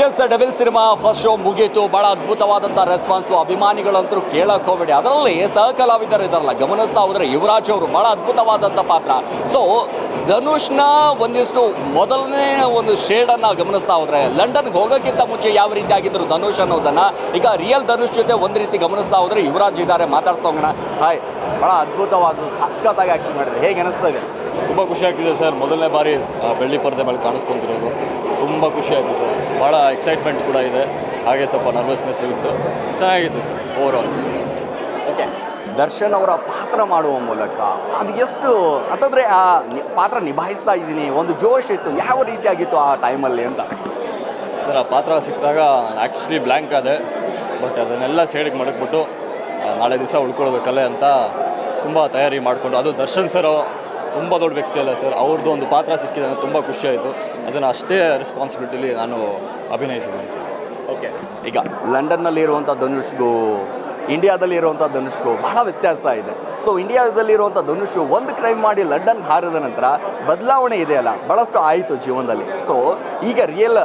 S Devil cinema first show ಮುಗೀತು. ಭಾಳ ಅದ್ಭುತವಾದಂಥ ರೆಸ್ಪಾನ್ಸು, ಅಭಿಮಾನಿಗಳಂತರೂ ಕೇಳಕ್ಕೆ ಹೋಗಬೇಡಿ. ಅದರಲ್ಲಿ ಸಹ ಕಲಾವಿದರು ಇದ್ದಾರಲ್ಲ, ಗಮನಿಸ್ತಾ ಹೋದರೆ ಯುವರಾಜ್ ಅವರು ಭಾಳ ಅದ್ಭುತವಾದಂಥ ಪಾತ್ರ. ಸೊ ಧನುಷ್ನ ಒಂದಿಷ್ಟು ಮೊದಲನೇ ಒಂದು ಶೇಡನ್ನು ಗಮನಿಸ್ತಾ ಹೋದರೆ, ಲಂಡನ್ಗೆ ಹೋಗೋಕ್ಕಿಂತ ಮುಂಚೆ ಯಾವ ರೀತಿ ಆಗಿದ್ದರು ಧನುಷ್ ಅನ್ನೋದನ್ನು ಈಗ ರಿಯಲ್ ಧನುಷ್ ಜೊತೆ ಒಂದು ರೀತಿ ಗಮನಿಸ್ತಾ ಹೋದರೆ ಯುವರಾಜ್ ಇದ್ದಾರೆ. ಮಾತಾಡ್ತಾ ಹೋಗೋಣ. ಹಾಯ್, ಭಾಳ ಅದ್ಭುತವಾದ ಸಖತ್ತಾಗಿ ಆ್ಯಕ್ಟಿಂಗ್ ಮಾಡಿದ್ರೆ, ಹೇಗೆ ಅನಿಸ್ತಾ ಇದೆ? ತುಂಬ ಖುಷಿ ಆಗ್ತಿದೆ ಸರ್. ಮೊದಲನೇ ಬಾರಿ ಬೆಳ್ಳಿ ಪರದೆ ಮೇಲೆ ಕಾಣಿಸ್ಕೊತಿರೋದು ತುಂಬ ಖುಷಿ ಆಯಿತು ಸರ್. ಭಾಳ ಎಕ್ಸೈಟ್ಮೆಂಟ್ ಕೂಡ ಇದೆ, ಹಾಗೆ ಸ್ವಲ್ಪ ನರ್ವಸ್ನೆಸ್ ಇತ್ತು. ಚೆನ್ನಾಗಿತ್ತು ಸರ್ ಓವರಾಲ್. ಓಕೆ, ದರ್ಶನ್ ಅವರ ಪಾತ್ರ ಮಾಡುವ ಮೂಲಕ ಅದು ಎಷ್ಟು ಅಂತಂದರೆ ಆ ಪಾತ್ರ ನಿಭಾಯಿಸ್ತಾ ಇದ್ದೀನಿ, ಒಂದು ಜೋಶ್ ಇತ್ತು, ಯಾವ ರೀತಿಯಾಗಿತ್ತು ಆ ಟೈಮಲ್ಲಿ ಅಂತ? ಸರ್, ಆ ಪಾತ್ರ ಸಿಕ್ಕಿದಾಗ ಆ್ಯಕ್ಚುಲಿ ಬ್ಲ್ಯಾಂಕ್ ಆದೆ. ಬಟ್ ಅದನ್ನೆಲ್ಲ ಸೈಡಿಗೆ ಮಡಗ್ಬಿಟ್ಟು ನಾಳೆ ದಿವಸ ಉಳ್ಕೊಳ್ಬೇಕಲ್ಲೇ ಅಂತ ತುಂಬ ತಯಾರಿ ಮಾಡಿಕೊಂಡು, ಅದು ದರ್ಶನ್ ಸರ್ ತುಂಬ ದೊಡ್ಡ ವ್ಯಕ್ತಿ ಅಲ್ಲ ಸರ್, ಅವ್ರದ್ದು ಒಂದು ಪಾತ್ರ ಸಿಕ್ಕಿದೆ ಅಂದರೆ ತುಂಬ ಖುಷಿಯಾಯಿತು. ಅದನ್ನು ಅಷ್ಟೇ ರೆಸ್ಪಾನ್ಸಿಬಿಲಿಟಿಲಿ ನಾನು ಅಭಿನಯಿಸಿದ್ದೀನಿ ಸರ್. ಓಕೆ, ಈಗ ಲಂಡನ್ನಲ್ಲಿ ಇರುವಂಥ ಧನುಷ್ಗೂ ಇಂಡಿಯಾದಲ್ಲಿ ಇರುವಂಥ ಧನುಷ್ಗೂ ಬಹಳ ವ್ಯತ್ಯಾಸ ಇದೆ. ಸೊ ಇಂಡಿಯಾದಲ್ಲಿರುವಂಥ ಧನುಷ್ ಒಂದು ಕ್ರೈಮ್ ಮಾಡಿ ಲಂಡನ್ ಹಾರಿದ ನಂತರ ಬದಲಾವಣೆ ಇದೆಯಲ್ಲ, ಭಾಳಷ್ಟು ಆಯಿತು ಜೀವನದಲ್ಲಿ. ಸೊ ಈಗ ರಿಯಲ್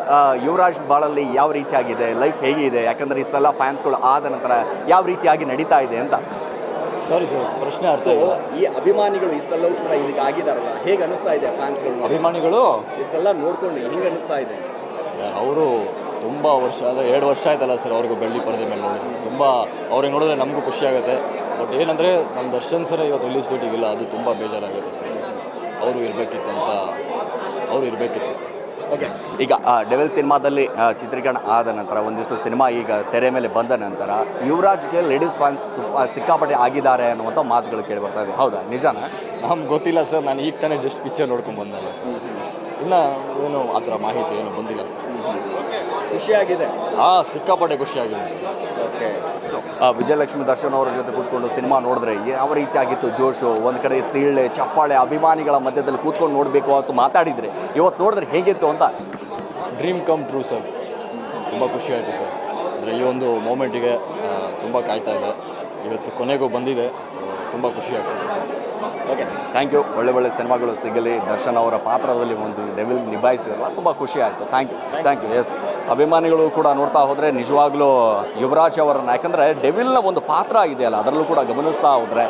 ಯುವರಾಜ್ ಬಾಳಲ್ಲಿ ಯಾವ ರೀತಿಯಾಗಿದೆ, ಲೈಫ್ ಹೇಗಿದೆ? ಯಾಕಂದರೆ ಇಷ್ಟೆಲ್ಲ ಫ್ಯಾನ್ಸ್ಗಳು ಆದ ನಂತರ ಯಾವ ರೀತಿಯಾಗಿ ನಡೀತಾ ಇದೆ ಅಂತ? ಸಾರಿ ಸರ್, ಪ್ರಶ್ನೆ ಅರ್ಥ ಇಲ್ಲ. ಈ ಅಭಿಮಾನಿಗಳು ಇಷ್ಟೆಲ್ಲವೂ ಕೂಡ ಇದಕ್ಕೆ ಆಗಿದ್ದಾರಲ್ಲ, ಹೇಗೆ ಅನಿಸ್ತಾ ಇದೆ? ಫ್ಯಾನ್ಸ್ಗಳು ಅಭಿಮಾನಿಗಳು ಇಷ್ಟೆಲ್ಲ ನೋಡ್ಕೊಂಡು ಹೆಂಗೆ ಅನಿಸ್ತಾ ಇದೆ ಸರ್? ಅವರು ತುಂಬ ವರ್ಷ, ಅದು 2 ವರ್ಷ ಆಯ್ತಲ್ಲ ಸರ್ ಅವ್ರಿಗೂ ಬೆಳ್ಳಿ ಪರದೆ ಮೇಲೆ ನೋಡಿ. ತುಂಬ ಅವ್ರಿಗೆ ನೋಡಿದ್ರೆ ನಮಗೂ ಖುಷಿ ಆಗುತ್ತೆ. ಬಟ್ ಏನಂದರೆ ನಮ್ಮ ದರ್ಶನ್ ಸರ್ ಇವತ್ತು ರಿಲೀಸ್ ಡೇಟಿಗಿಲ್ಲ, ಅದು ತುಂಬ ಬೇಜಾರಾಗುತ್ತೆ ಸರ್. ಅವರು ಇರಬೇಕಿತ್ತು ಸರ್. ಓಕೆ, ಈಗ ಡೆವಿಲ್ ಸಿನಿಮಾದಲ್ಲಿ ಚಿತ್ರೀಕರಣ ಆದ ನಂತರ ಒಂದಿಷ್ಟು ಸಿನಿಮಾ ಈಗ ತೆರೆ ಮೇಲೆ ಬಂದ ನಂತರ ಯುವರಾಜ್ಗೆ ಲೇಡೀಸ್ ಫ್ಯಾನ್ಸ್ ಸಿಕ್ಕಾಪಟ್ಟೆ ಆಗಿದ್ದಾರೆ ಅನ್ನುವಂಥ ಮಾತುಗಳು ಕೇಳಿ ಬರ್ತಾ ಇದೆ. ಹೌದಾ, ನಿಜಾನಾ? ನಮ್ಗೆ ಗೊತ್ತಿಲ್ಲ ಸರ್, ನಾನು ಈಗ ತಾನೇ ಜಸ್ಟ್ ಪಿಕ್ಚರ್ ನೋಡ್ಕೊಂಡು ಬಂದಲ್ಲ ಸರ್. ಇನ್ನು ಏನು ಆ ಥರ ಮಾಹಿತಿ ಏನು ಬಂದಿಲ್ಲ ಸರ್. ಖುಷಿಯಾಗಿದೆ? ಸಿಕ್ಕಾಪಟ್ಟೆ ಖುಷಿಯಾಗಿದೆ sir. Okay, so Vijayalakshmi Darshan ಅವರ ಜೊತೆ ಕೂತ್ಕೊಂಡು ಸಿನಿಮಾ ನೋಡಿದ್ರೆ ಯಾವ ರೀತಿಯಾಗಿತ್ತು ಜೋಶು? ಒಂದು ಕಡೆ ಸೀಳ್ಳೆ ಚಪ್ಪಾಳೆ, ಅಭಿಮಾನಿಗಳ ಮಧ್ಯದಲ್ಲಿ ಕೂತ್ಕೊಂಡು ನೋಡಬೇಕು ಅಂತ ಮಾತಾಡಿದರೆ, ಇವತ್ತು ನೋಡಿದ್ರೆ ಹೇಗಿತ್ತು ಅಂತ? Dream come true sir. ತುಂಬ ಖುಷಿ ಆಯಿತು ಸರ್. ಅಂದರೆ ಈ ಒಂದು ಮೂಮೆಂಟಿಗೆ ತುಂಬ ಕಾಯ್ತಾ ಇದೆ, ಇವತ್ತು ಕೊನೆಗೂ ಬಂದಿದೆ. ಸೊ ತುಂಬ ಖುಷಿ ಆಗ್ತದೆ ಸರ್. Okay, thank you. ಒಳ್ಳೆ ಸಿನಿಮಾಗಳು ಸಿಗಲಿ. ದರ್ಶನ್ ಅವರ ಪಾತ್ರದಲ್ಲಿ ಒಂದು ಡೆವಿಲ್ ನಿಭಾಯಿಸಿದ್ರಲ್ಲ, ತುಂಬ ಖುಷಿ ಆಯಿತು. Thank you. ಎಸ್, ಅಭಿಮಾನಿಗಳು ಕೂಡ ನೋಡ್ತಾ ಹೋದರೆ ನಿಜವಾಗ್ಲೂ ಯುವರಾಜ್ ಅವರನ್ನು, ಯಾಕಂದರೆ ಡೆವಿಲ್ನ ಒಂದು ಪಾತ್ರ ಇದೆಯಲ್ಲ, ಅದರಲ್ಲೂ ಕೂಡ ಗಮನಿಸ್ತಾ ಹೋದರೆ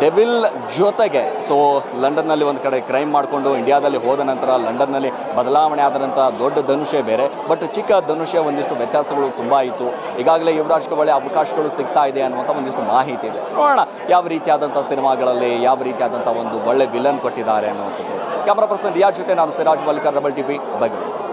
ಡೆವಿಲ್ ಜೊತೆಗೆ ಸೊ ಲಂಡನ್ನಲ್ಲಿ ಒಂದು ಕಡೆ ಕ್ರೈಮ್ ಮಾಡಿಕೊಂಡು ಇಂಡಿಯಾದಲ್ಲಿ ಹೋದ ನಂತರ ಲಂಡನ್ನಲ್ಲಿ ಬದಲಾವಣೆ ಆದಂಥ ದೊಡ್ಡ ಧನುಷೇ ಬೇರೆ, ಬಟ್ ಚಿಕ್ಕ ಧನುಷೆ ಒಂದಿಷ್ಟು ವ್ಯತ್ಯಾಸಗಳು ತುಂಬ ಇತ್ತು. ಈಗಾಗಲೇ ಯುವರಾಜ್ಗೆ ಒಳ್ಳೆ ಅವಕಾಶಗಳು ಸಿಗ್ತಾ ಇದೆ ಅನ್ನುವಂಥ ಒಂದಿಷ್ಟು ಮಾಹಿತಿ ಇದೆ. ನೋಡೋಣ ಯಾವ ರೀತಿಯಾದಂಥ ಸಿನಿಮಾಗಳಲ್ಲಿ ಯಾವ ರೀತಿಯಾದಂಥ ಒಂದು ಒಳ್ಳೆ ವಿಲನ್ ಕೊಟ್ಟಿದ್ದಾರೆ ಅನ್ನುವಂಥದ್ದು. ಕ್ಯಾಮ್ರಾ ಪರ್ಸನ್ ರಿಯಾಜ್ ಜೊತೆ ನಾನು ಸಿರಾಜ್ ಮಲ್ಲಿಕರ್, ರೆಬೆಲ್ ಟಿವಿ, ಬೆಂಗಳೂರು.